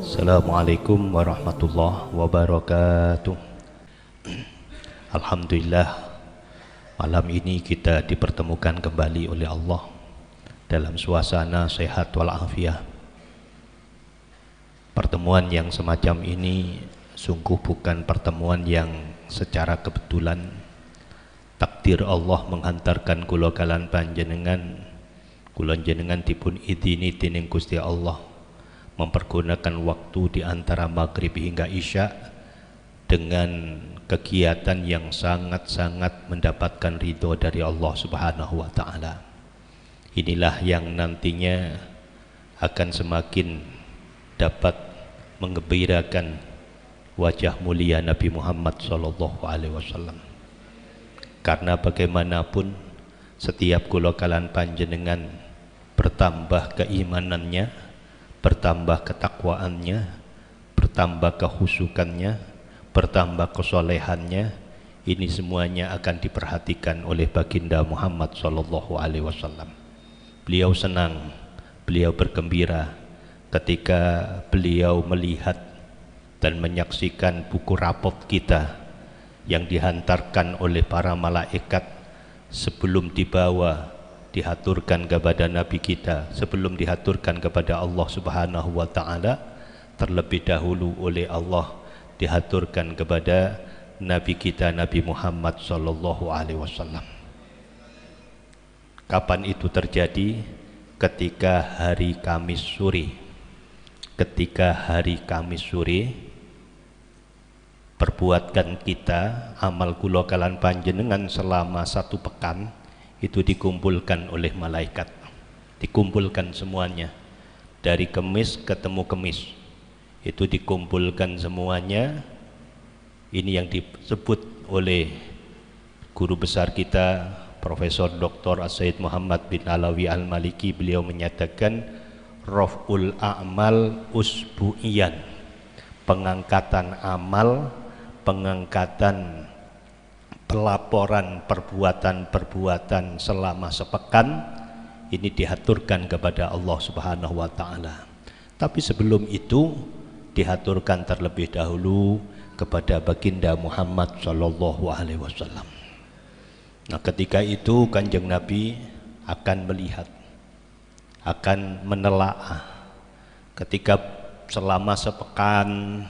Assalamualaikum warahmatullahi wabarakatuh. Alhamdulillah, malam ini kita dipertemukan kembali oleh Allah dalam suasana sehat walafiat. Pertemuan yang semacam ini sungguh bukan pertemuan yang secara kebetulan. Takdir Allah menghantarkan kula kalan panjenengan, kula jenengan dipun idini dening Gusti Allah mempergunakan waktu di antara maghrib hingga isya dengan kegiatan yang sangat-sangat mendapatkan ridho dari Allah Subhanahu wa Ta'ala. Inilah yang nantinya akan semakin dapat menggembirakan wajah mulia Nabi Muhammad sallallahu alaihi wasallam. Karena bagaimanapun setiap kula kalan panjenengan bertambah keimanannya, bertambah ketakwaannya, bertambah kehusukannya, bertambah kesolehannya, ini semuanya akan diperhatikan oleh baginda Muhammad sallallahu alaihi wasallam. Beliau senang, beliau bergembira ketika beliau melihat dan menyaksikan buku rapot kita yang dihantarkan oleh para malaikat sebelum dibawa dihaturkan kepada Nabi kita, sebelum dihaturkan kepada Allah Subhanahu wa Ta'ala, terlebih dahulu oleh Allah dihaturkan kepada Nabi kita Nabi Muhammad sallallahu alaihi wasallam. Kapan itu terjadi? Ketika hari Kamis sore. Ketika hari Kamis sore, perbuatan kita, amal kula kalan panjenengan selama 1 pekan itu dikumpulkan oleh malaikat, dikumpulkan semuanya dari Kemis ketemu Kemis, itu dikumpulkan semuanya. Ini yang disebut oleh guru besar kita Profesor Dr. As-Sayyid Muhammad bin Alawi Al-Maliki. Beliau menyatakan raf'ul a'mal usbu'iyan, pengangkatan amal, pengangkatan pelaporan perbuatan-perbuatan selama sepekan ini dihaturkan kepada Allah Subhanahu wa Ta'ala. Tapi sebelum itu dihaturkan terlebih dahulu kepada baginda Muhammad sallallahu alaihi wasallam. Nah, ketika itu Kanjeng Nabi akan melihat, akan menelaah ketika selama sepekan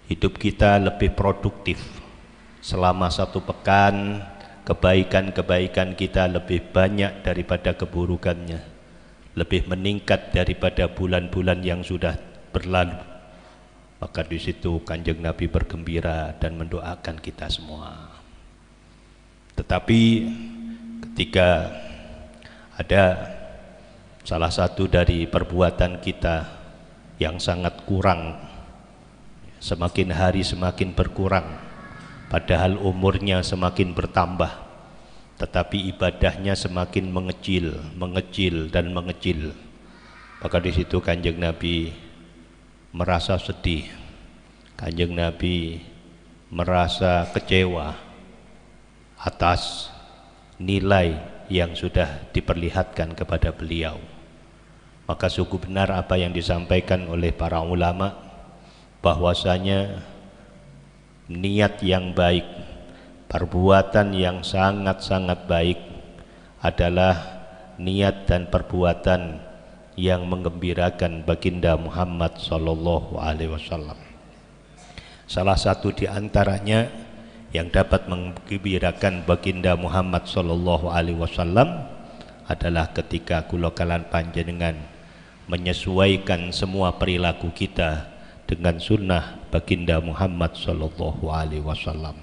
hidup kita lebih produktif. Selama 1 pekan kebaikan-kebaikan kita lebih banyak daripada keburukannya, lebih meningkat daripada bulan-bulan yang sudah berlalu. Maka di situ Kanjeng Nabi bergembira dan mendoakan kita semua. Tetapi ketika ada salah satu dari perbuatan kita yang sangat kurang, semakin hari semakin berkurang, padahal umurnya semakin bertambah, tetapi ibadahnya semakin mengecil, dan mengecil. Maka di situ Kanjeng Nabi merasa sedih, Kanjeng Nabi merasa kecewa atas nilai yang sudah diperlihatkan kepada beliau. Maka sungguh benar apa yang disampaikan oleh para ulama, bahwasanya niat yang baik, perbuatan yang sangat-sangat baik adalah niat dan perbuatan yang menggembirakan baginda Muhammad sallallahu alaihi wasallam. Salah satu di antaranya yang dapat menggembirakan baginda Muhammad sallallahu alaihi wasallam adalah ketika kula kalan panjenengan menyesuaikan semua perilaku kita dengan sunnah baginda Muhammad sallallahu alaihi wasallam,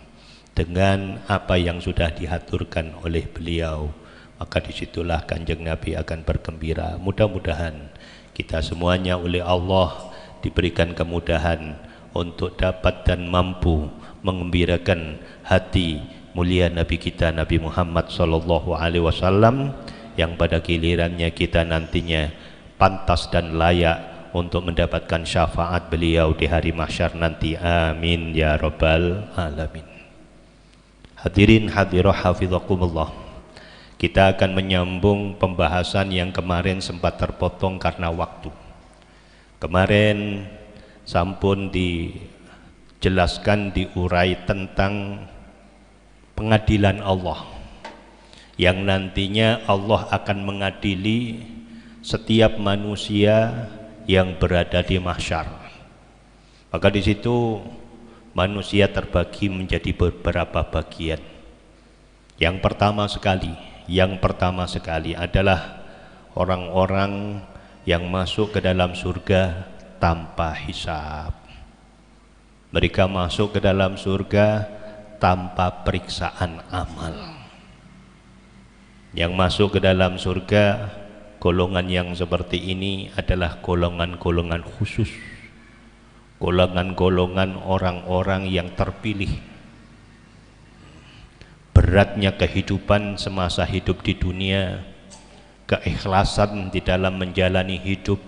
dengan apa yang sudah diaturkan oleh beliau. Maka disitulah Kanjeng Nabi akan bergembira. Mudah-mudahan kita semuanya oleh Allah diberikan kemudahan untuk dapat dan mampu mengembirakan hati mulia Nabi kita Nabi Muhammad sallallahu alaihi wasallam, yang pada gilirannya kita nantinya pantas dan layak untuk mendapatkan syafaat beliau di hari mahsyar nanti. Amin ya rabbal alamin. Hadirin hadirah hafizakumullah. Kita akan menyambung pembahasan yang kemarin sempat terpotong karena waktu. Kemarin sampun dijelaskan, diurai tentang pengadilan Allah, yang nantinya Allah akan mengadili setiap manusia yang berada di mahsyar. Maka di situ manusia terbagi menjadi beberapa bagian. Yang pertama sekali adalah orang-orang yang masuk ke dalam surga tanpa hisab. Mereka masuk ke dalam surga tanpa periksaan amal. Yang masuk ke dalam surga, golongan yang seperti ini adalah golongan-golongan khusus, golongan-golongan orang-orang yang terpilih. Beratnya kehidupan semasa hidup di dunia, keikhlasan di dalam menjalani hidup,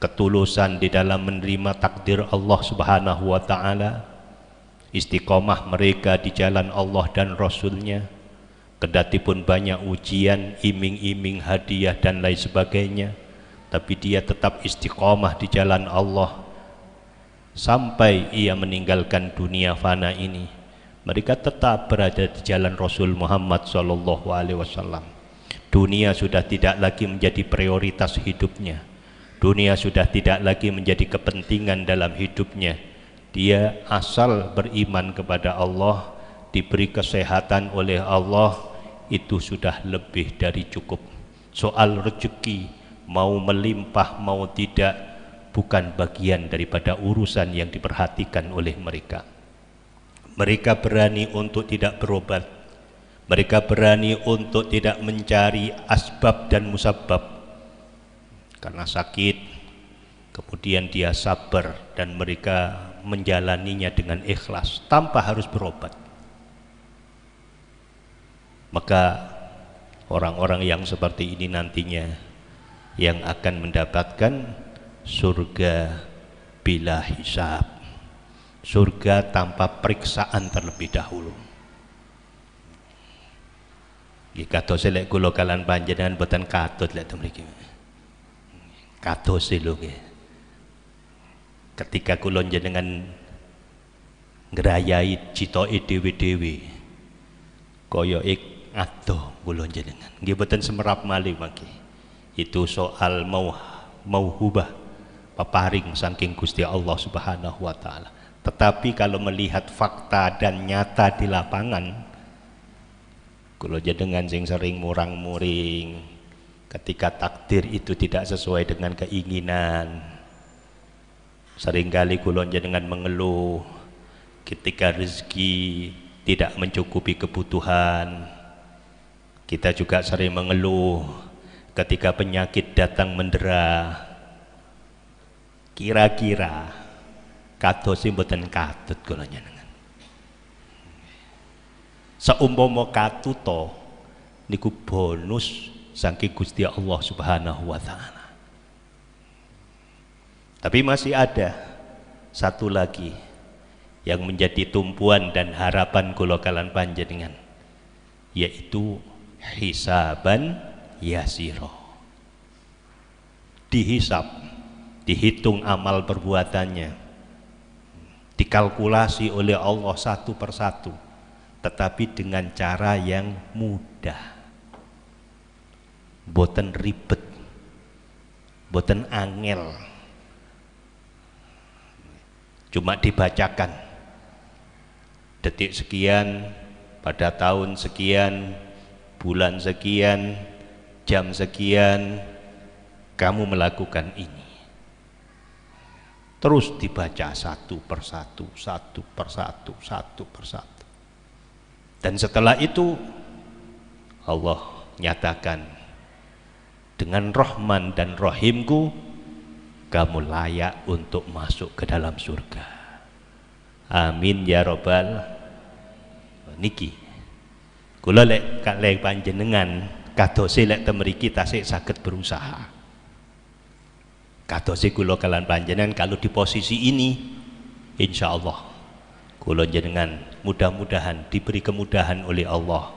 ketulusan di dalam menerima takdir Allah Subhanahu wa ta'ala, istiqomah mereka di jalan Allah dan Rasulnya, kendati pun banyak ujian, iming-iming hadiah dan lain sebagainya, tapi dia tetap istiqomah di jalan Allah sampai ia meninggalkan dunia fana ini. Mereka tetap berada di jalan Rasul Muhammad SAW. Dunia sudah tidak lagi menjadi prioritas hidupnya. Dunia sudah tidak lagi menjadi kepentingan dalam hidupnya. Dia asal beriman kepada Allah, diberi kesehatan oleh Allah, itu sudah lebih dari cukup. Soal rezeki, mau melimpah mau tidak, bukan bagian daripada urusan yang diperhatikan oleh mereka. Mereka berani untuk tidak berobat. Mereka berani untuk tidak mencari asbab dan musabab. Karena sakit, kemudian dia sabar dan mereka menjalaninya dengan ikhlas tanpa harus berobat. Maka orang-orang yang seperti ini nantinya yang akan mendapatkan surga bila hisab, surga tanpa periksaan terlebih dahulu. Kados lek kula kalan panjenengan boten katut lek mriki. Kados lho nggih. Ketika kula jenengan ngrayai citoke dhewe-dhewe kaya adoh kula jenengan. Nggih boten semerap malih mangke. Itu soal mauhubah, peparing saking Gusti Allah Subhanahu wa taala. Tetapi kalau melihat fakta dan nyata di lapangan, kula jenengan sing sering murang-muring ketika takdir itu tidak sesuai dengan keinginan, seringkali kula jenengan mengeluh ketika rezeki tidak mencukupi kebutuhan. Kita juga sering mengeluh ketika penyakit datang mendera. Kira-kira kados mboten katut kula jenengan. Saumpama katuto niku bonus saking Gusti Allah Subhanahu wa taala. Tapi masih ada satu lagi yang menjadi tumpuan dan harapan kula kalan panjenengan, yaitu hisaban yasiro. Dihisab, dihitung amal perbuatannya, dikalkulasi oleh Allah satu persatu, tetapi dengan cara yang mudah, boten ribet, boten angel, cuma dibacakan detik sekian pada tahun sekian, bulan sekian, jam sekian kamu melakukan ini, terus dibaca satu persatu, satu persatu, satu persatu. Dan setelah itu Allah nyatakan, dengan Rahman dan Rahimku kamu layak untuk masuk ke dalam surga. Amin ya robbal. Niki kula lek panjenengan kadose lek temriki tasik saged berusaha. Kadose kula kalan panjenengan kalau di posisi ini, insya Allah kula jenengan mudah-mudahan diberi kemudahan oleh Allah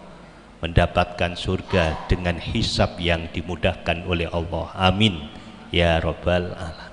mendapatkan surga dengan hisab yang dimudahkan oleh Allah. Amin ya rabbal alamin.